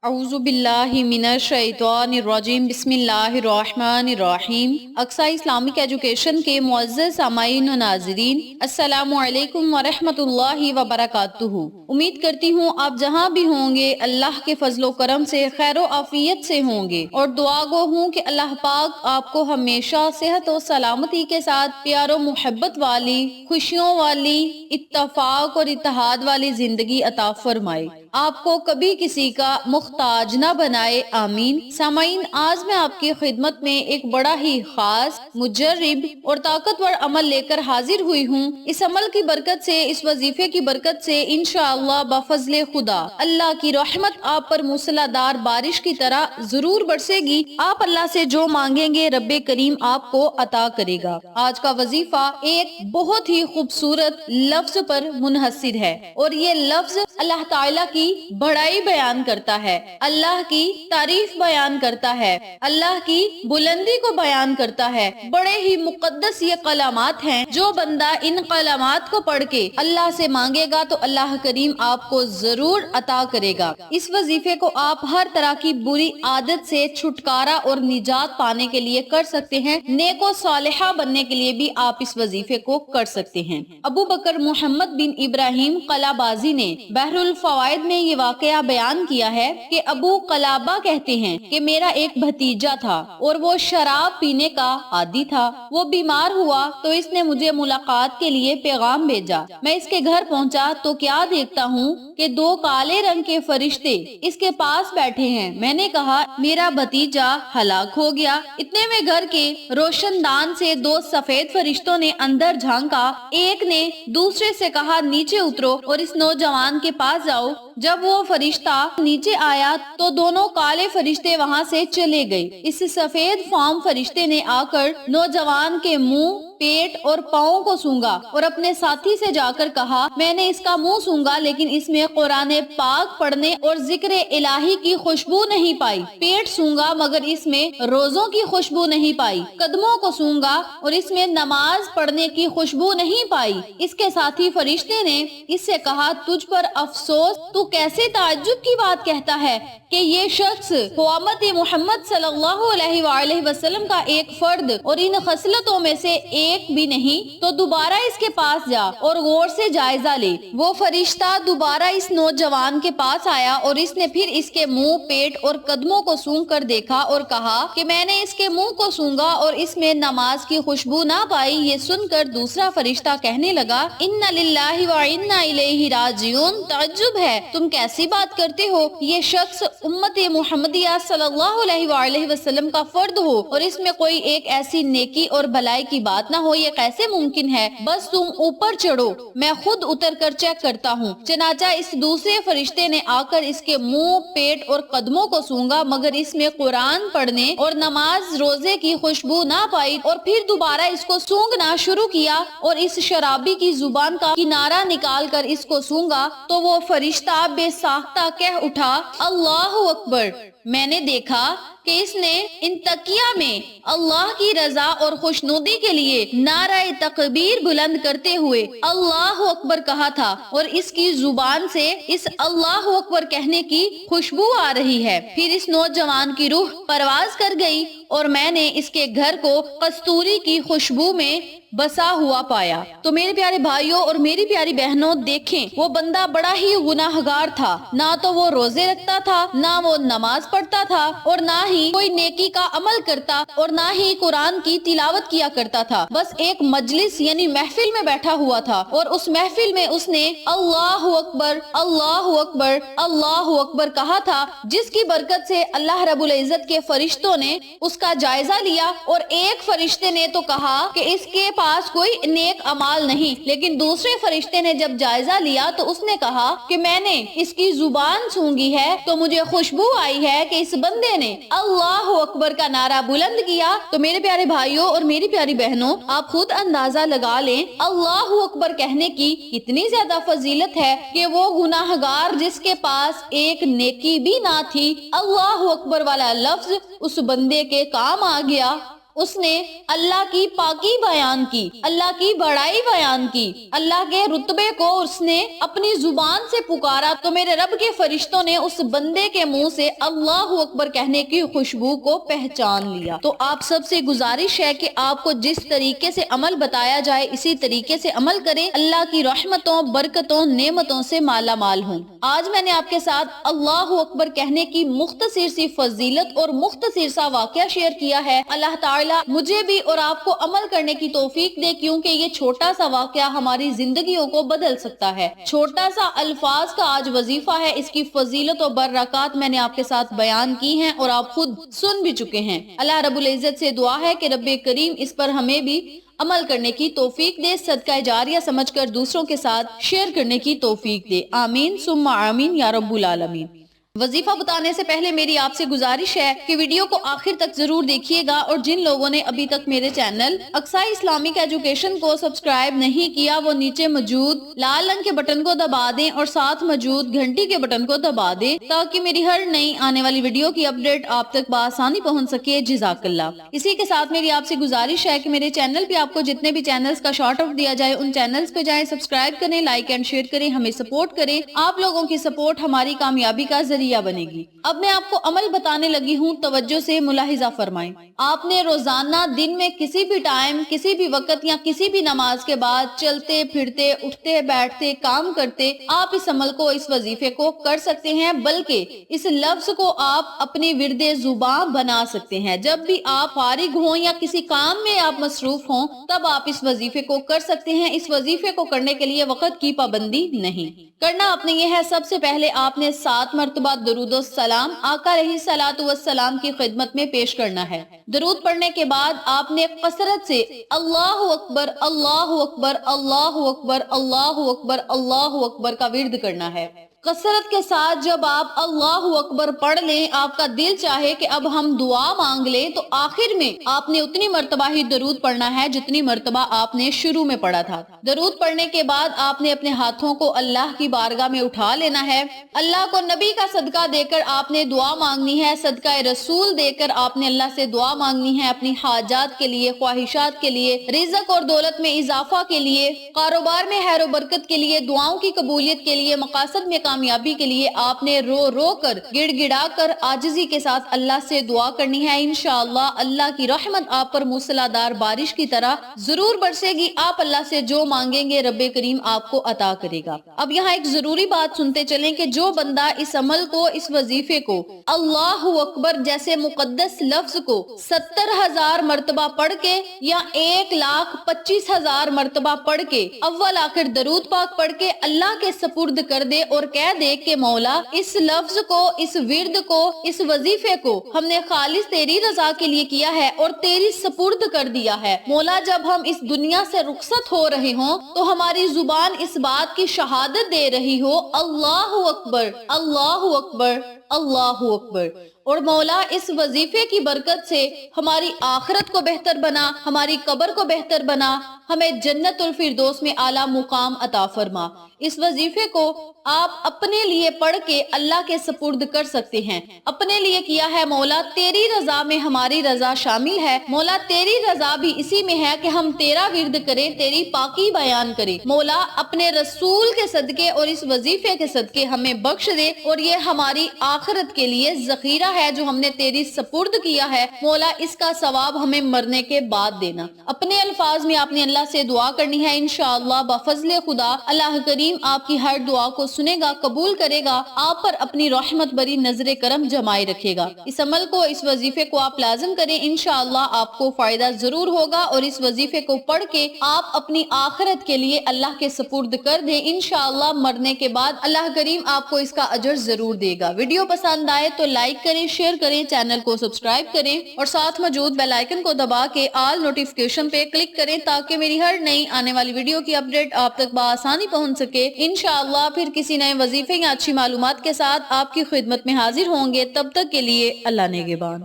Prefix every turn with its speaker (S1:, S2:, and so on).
S1: اعوذ باللہ من الشیطان الرجیم بسم اللہ الرحمن الرحیم۔ اقصی اسلامک ایجوکیشن کے معزز سامعین و ناظرین، السلام علیکم ورحمۃ اللہ وبرکاتہ۔ امید کرتی ہوں آپ جہاں بھی ہوں گے اللہ کے فضل و کرم سے خیر و عافیت سے ہوں گے، اور دعا گو ہوں کہ اللہ پاک آپ کو ہمیشہ صحت و سلامتی کے ساتھ پیار و محبت والی، خوشیوں والی، اتفاق اور اتحاد والی زندگی عطا فرمائے، آپ کو کبھی کسی کا محتاج نہ بنائے، آمین۔ سامعین، آج میں آپ کی خدمت میں ایک بڑا ہی خاص، مجرب اور طاقتور عمل لے کر حاضر ہوئی ہوں۔ اس عمل کی برکت سے، اس وظیفے کی برکت سے انشاءاللہ بفضل خدا اللہ کی رحمت آپ پر موسلادھار بارش کی طرح ضرور برسے گی۔ آپ اللہ سے جو مانگیں گے رب کریم آپ کو عطا کرے گا۔ آج کا وظیفہ ایک بہت ہی خوبصورت لفظ پر منحصر ہے، اور یہ لفظ اللہ تعالیٰ کی بڑائی بیان کرتا ہے، اللہ کی تعریف بیان کرتا ہے، اللہ کی بلندی کو بیان کرتا ہے۔ بڑے ہی مقدس یہ کلمات ہیں، جو بندہ ان کلمات کو پڑھ کے اللہ سے مانگے گا تو اللہ کریم آپ کو ضرور عطا کرے گا۔ اس وظیفے کو آپ ہر طرح کی بری عادت سے چھٹکارا اور نجات پانے کے لیے کر سکتے ہیں، نیک و صالحہ بننے کے لیے بھی آپ اس وظیفے کو کر سکتے ہیں۔ ابو بکر محمد بن ابراہیم قلابازی نے بحر الفوائد میں یہ واقعہ بیان کیا ہے کہ ابو قلابہ کہتے ہیں کہ میرا ایک بھتیجا تھا اور وہ شراب پینے کا عادی تھا۔ وہ بیمار ہوا تو اس نے مجھے ملاقات کے لیے پیغام بھیجا۔ میں اس کے گھر پہنچا تو کیا دیکھتا ہوں کہ دو کالے رنگ کے فرشتے اس کے پاس بیٹھے ہیں۔ میں نے کہا میرا بھتیجا ہلاک ہو گیا۔ اتنے میں گھر کے روشن دان سے دو سفید فرشتوں نے اندر جھانکا۔ ایک نے دوسرے سے کہا نیچے اترو اور اس نوجوان کے پاس جاؤ۔ جب وہ فرشتہ نیچے آیا تو دونوں کالے فرشتے وہاں سے چلے گئے۔ اس سفید فام فرشتے نے آ کر نوجوان کے منہ، پیٹ اور پاؤں کو سونگا اور اپنے ساتھی سے جا کر کہا میں نے اس کا منہ سونگا لیکن اس میں قرآن پاک پڑھنے اور ذکر الہی کی خوشبو نہیں پائی۔ پیٹ سونگا مگر اس میں روزوں کی خوشبو نہیں پائی۔ قدموں کو سونگا اور اس میں نماز پڑھنے کی خوشبو نہیں پائی۔ اس کے ساتھی فرشتے نے اس سے کہا تجھ پر افسوس، تو کیسے تعجب کی بات کہتا ہے کہ یہ شخص امت محمد صلی اللہ علیہ وآلہ وسلم کا ایک فرد اور ان خصلتوں میں سے ایک بھی نہیں، تو دوبارہ اس کے پاس جا اور غور سے جائزہ لے۔ وہ فرشتہ دوبارہ اس نوجوان کے پاس آیا اور اس نے پھر اس کے منہ، پیٹ اور قدموں کو سونگ کر دیکھا اور کہا کہ میں نے اس کے منہ کو سونگا اور اس میں نماز کی خوشبو نہ پائی۔ یہ سن کر دوسرا فرشتہ کہنے لگا انا للہ و انا الیہ راجعون، تعجب ہے، تم کیسی بات کرتے ہو؟ یہ شخص امت محمدیہ صلی اللہ علیہ وآلہ وسلم کا فرد ہو اور اس میں کوئی ایک ایسی نیکی اور بھلائی کی بات نہ ہو، یہ کیسے ممکن ہے؟ بس تم اوپر چڑھو، میں خود اتر کر چیک کرتا ہوں۔ چنانچہ اس دوسرے فرشتے نے آ کر اس کے منہ، پیٹ اور قدموں کو سونگا مگر اس میں قرآن پڑھنے اور نماز روزے کی خوشبو نہ پائی، اور پھر دوبارہ اس کو سونگنا شروع کیا اور اس شرابی کی زبان کا کنارہ نکال کر اس کو سونگا تو وہ فرشتہ بے ساختہ کہہ اٹھا اللہ اکبر۔ میں نے دیکھا کہ اس نے ان تقیہ میں اللہ کی رضا اور خوشنودی کے لیے نعرہ تکبیر بلند کرتے ہوئے اللہ اکبر کہا تھا، اور اس کی زبان سے اس اللہ اکبر کہنے کی خوشبو آ رہی ہے۔ پھر اس نوجوان کی روح پرواز کر گئی اور میں نے اس کے گھر کو کستوری کی خوشبو میں بسا ہوا پایا۔ تو میرے پیارے بھائیوں اور میری پیاری بہنوں، دیکھیں وہ بندہ بڑا ہی گناہگار تھا، نہ تو وہ روزے رکھتا تھا، نہ وہ نماز پڑھتا تھا، اور نہ ہی کوئی نیکی کا عمل کرتا، اور نہ ہی قرآن کی تلاوت کیا کرتا تھا۔ بس ایک مجلس یعنی محفل میں بیٹھا ہوا تھا، اور اس محفل میں اس نے اللہ اکبر، اللہ اکبر، اللہ اکبر کہا تھا، جس کی برکت سے اللہ رب العزت کے فرشتوں نے اس کا جائزہ لیا، اور ایک فرشتے نے تو کہا کہ اس کے پاس کوئی نیک اعمال نہیں، لیکن دوسرے فرشتے نے جب جائزہ لیا تو اس نے کہا کہ میں نے اس کی زبان سونگی ہے تو مجھے خوشبو آئی ہے کہ اس بندے نے اللہ اکبر کا نعرہ بلند کیا۔ تو میرے پیارے بھائیوں اور میری پیاری بہنوں، آپ خود اندازہ لگا لیں اللہ اکبر کہنے کی کتنی زیادہ فضیلت ہے کہ وہ گناہگار جس کے پاس ایک نیکی بھی نہ تھی، اللہ اکبر والا لفظ اس بندے کے کام آ گیا۔ اس نے اللہ کی پاکی بیان کی، اللہ کی بڑائی بیان کی، اللہ کے رتبے کو اس نے اپنی زبان سے پکارا تو میرے رب کے فرشتوں نے اس بندے کے منہ سے اللہ اکبر کہنے کی خوشبو کو پہچان لیا۔ تو آپ سب سے گزارش ہے کہ آپ کو جس طریقے سے عمل بتایا جائے اسی طریقے سے عمل کریں، اللہ کی رحمتوں، برکتوں، نعمتوں سے مالا مال ہوں۔ آج میں نے آپ کے ساتھ اللہ اکبر کہنے کی مختصر سی فضیلت اور مختصر سا واقعہ شیئر کیا ہے۔ اللہ تعالیٰ مجھے بھی اور آپ کو عمل کرنے کی توفیق دے، کیونکہ یہ چھوٹا سا واقعہ ہماری زندگیوں کو بدل سکتا ہے۔ چھوٹا سا الفاظ کا آج وظیفہ ہے، اس کی فضیلت و برکات میں نے آپ کے ساتھ بیان کی ہیں اور آپ خود سن بھی چکے ہیں۔ اللہ رب العزت سے دعا ہے کہ رب کریم اس پر ہمیں بھی عمل کرنے کی توفیق دے، صدقہ جاریہ سمجھ کر دوسروں کے ساتھ شیئر کرنے کی توفیق دے، آمین ثم آمین یا رب العالمین۔ وظیفہ بتانے سے پہلے میری آپ سے گزارش ہے کہ ویڈیو کو آخر تک ضرور دیکھیے گا، اور جن لوگوں نے ابھی تک میرے چینل اقصی اسلامک ایجوکیشن کو سبسکرائب نہیں کیا وہ نیچے موجود لال رنگ کے بٹن کو دبا دیں اور ساتھ موجود گھنٹی کے بٹن کو دبا دیں تاکہ میری ہر نئی آنے والی ویڈیو کی اپڈیٹ آپ تک بآسانی پہنچ سکے۔ جزاک اللہ۔ اسی کے ساتھ میری آپ سے گزارش ہے کہ میرے چینل پہ آپ کو جتنے بھی چینلز کا شارٹ آؤٹ دیا جائے ان چینلز پہ جائیں، سبسکرائب کریں، لائک اینڈ شیئر کریں، ہمیں سپورٹ کریں۔ آپ لوگوں کی سپورٹ ہماری کامیابی کا ذریعہ بنے گی۔ اب میں آپ کو عمل بتانے لگی ہوں، توجہ سے ملاحظہ فرمائیں۔ آپ نے روزانہ دن میں کسی بھی ٹائم، کسی بھی وقت یا کسی بھی نماز کے بعد چلتے پھرتے، اٹھتے بیٹھتے، کام کرتے آپ اس عمل کو، اس وظیفے کو کر سکتے ہیں، بلکہ اس لفظ کو آپ اپنی ورد زبان بنا سکتے ہیں۔ جب بھی آپ فارغ ہوں یا کسی کام میں آپ مصروف ہوں تب آپ اس وظیفے کو کر سکتے ہیں۔ اس وظیفے کو کرنے کے لیے وقت کی پابندی نہیں کرنا آپ نے یہ ہے، سب سے پہلے آپ نے 7 مرتبہ درود و سلام آقا علیہ الصلوۃ والسلام کی خدمت میں پیش کرنا ہے۔ درود پڑھنے کے بعد آپ نے کثرت سے اللہ اکبر اللہ اکبر اللہ اکبر اللہ اکبر اللہ اکبر کا ورد کرنا ہے۔ کثرت کے ساتھ جب آپ اللہ اکبر پڑھ لیں، آپ کا دل چاہے کہ اب ہم دعا مانگ لیں، تو آخر میں آپ نے اتنی مرتبہ ہی درود پڑھنا ہے جتنی مرتبہ آپ نے شروع میں پڑھا تھا۔ درود پڑھنے کے بعد آپ نے اپنے ہاتھوں کو اللہ کی بارگاہ میں اٹھا لینا ہے۔ اللہ کو نبی کا صدقہ دے کر آپ نے دعا مانگنی ہے، صدقہ رسول دے کر آپ نے اللہ سے دعا مانگنی ہے، اپنی حاجات کے لیے، خواہشات کے لیے، رزق اور دولت میں اضافہ کے لیے، کاروبار میں خیر و برکت کے لیے، دعاؤں کی قبولیت کے لیے، مقاصد میں کامیابی کے لیے آپ نے رو رو کر، گڑ گڑا کر، عاجزی کے ساتھ اللہ سے دعا کرنی ہے۔ انشاءاللہ اللہ کی رحمت آپ پر موسلادھار بارش کی طرح ضرور برسے گی۔ آپ اللہ سے جو مانگیں گے رب کریم آپ کو عطا کرے گا۔ اب یہاں ایک ضروری بات سنتے چلیں کہ جو بندہ اس عمل کو، اس وظیفے کو، اللہ اکبر جیسے مقدس لفظ کو 70,000 مرتبہ پڑھ کے یا 1,25,000 مرتبہ پڑھ کے، اول آخر درود پاک پڑھ کے اللہ کے سپرد کر دے اور کہہ دے کہ مولا اس لفظ کو، اس ورد کو، اس وظیفے کو ہم نے خالص تیری رضا کے لیے کیا ہے اور تیری سپرد کر دیا ہے۔ مولا جب ہم اس دنیا سے رخصت ہو رہے ہوں تو ہماری زبان اس بات کی شہادت دے رہی ہو اللہ اکبر اللہ اکبر اللہ اکبر، اور مولا اس وظیفے کی برکت سے ہماری آخرت کو بہتر بنا، ہماری قبر کو بہتر بنا، ہمیں جنت الفردوس میں اعلیٰ مقام عطا فرما۔ اس وظیفے کو آپ اپنے لیے پڑھ کے اللہ کے سپرد کر سکتے ہیں۔ اپنے لیے کیا ہے مولا تیری رضا میں ہماری رضا شامل ہے، مولا تیری رضا بھی اسی میں ہے کہ ہم تیرا ورد کریں، تیری پاکی بیان کریں۔ مولا اپنے رسول کے صدقے اور اس وظیفے کے صدقے ہمیں بخش دے، اور یہ ہماری آخرت کے لیے ذخیرہ ہے جو ہم نے تیری سپرد کیا ہے۔ مولا اس کا ثواب ہمیں مرنے کے بعد دینا۔ اپنے الفاظ میں آپ نے اللہ سے دعا کرنی ہے۔ انشاءاللہ بفضل خدا اللہ کریم آپ کی ہر دعا کو سنے گا، قبول کرے گا، آپ پر اپنی رحمت بری نظر کرم جمائے رکھے گا۔ اس عمل کو، اس وظیفے کو آپ لازم کریں، انشاءاللہ آپ کو فائدہ ضرور ہوگا، اور اس وظیفے کو پڑھ کے آپ اپنی آخرت کے لیے اللہ کے سپرد کر دیں۔ انشاءاللہ مرنے کے بعد اللہ کریم آپ کو اس کا اجر ضرور دے گا۔ ویڈیو پسند آئے تو لائک کریں، شیئر کریں، چینل کو سبسکرائب کریں اور ساتھ موجود بیل آئیکن کو دبا کے آل نوٹیفیکیشن پہ کلک کریں تاکہ میری ہر نئی آنے والی ویڈیو کی اپڈیٹ آپ تک بآسانی پہنچ سکے۔ انشاءاللہ پھر کسی نئے وظیفے یا اچھی معلومات کے ساتھ آپ کی خدمت میں حاضر ہوں گے۔ تب تک کے لیے اللہ نگہبان۔